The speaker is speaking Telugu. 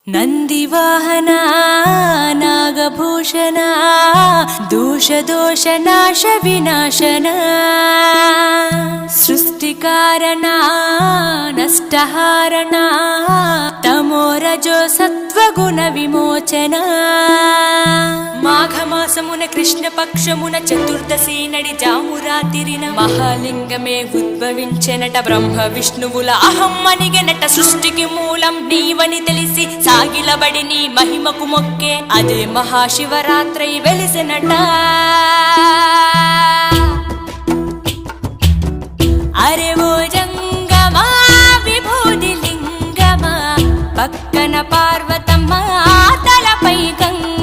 ನಂದಿವಾಹನ ನಾಗಭೂಷಣ ದೋಷ ದೋಷ ನಾಶ ವಿನಾಶನ ಸೃಷ್ಟಿಕಾರಣ ನಷ್ಟಹಾರಣ తమోరజో సత్వగుణ విమోచన మాఘమాసమున కృష్ణపక్షమున చతుర్దశి నడి జామురాతిరిన మహాలింగమే ఉద్భవించెనట బ్రహ్మ విష్ణువుల అహం అనిగెనట సృష్టికి మూలం నీవని తెలిసి సాగిలబడి నీ మహిమకు మొక్కే అదే మహాశివరాత్రి వెలిసెనట అరే ఓ జంగమా విభూది లింగమా పక్కన పార్వతమ్మ తలపై గంగ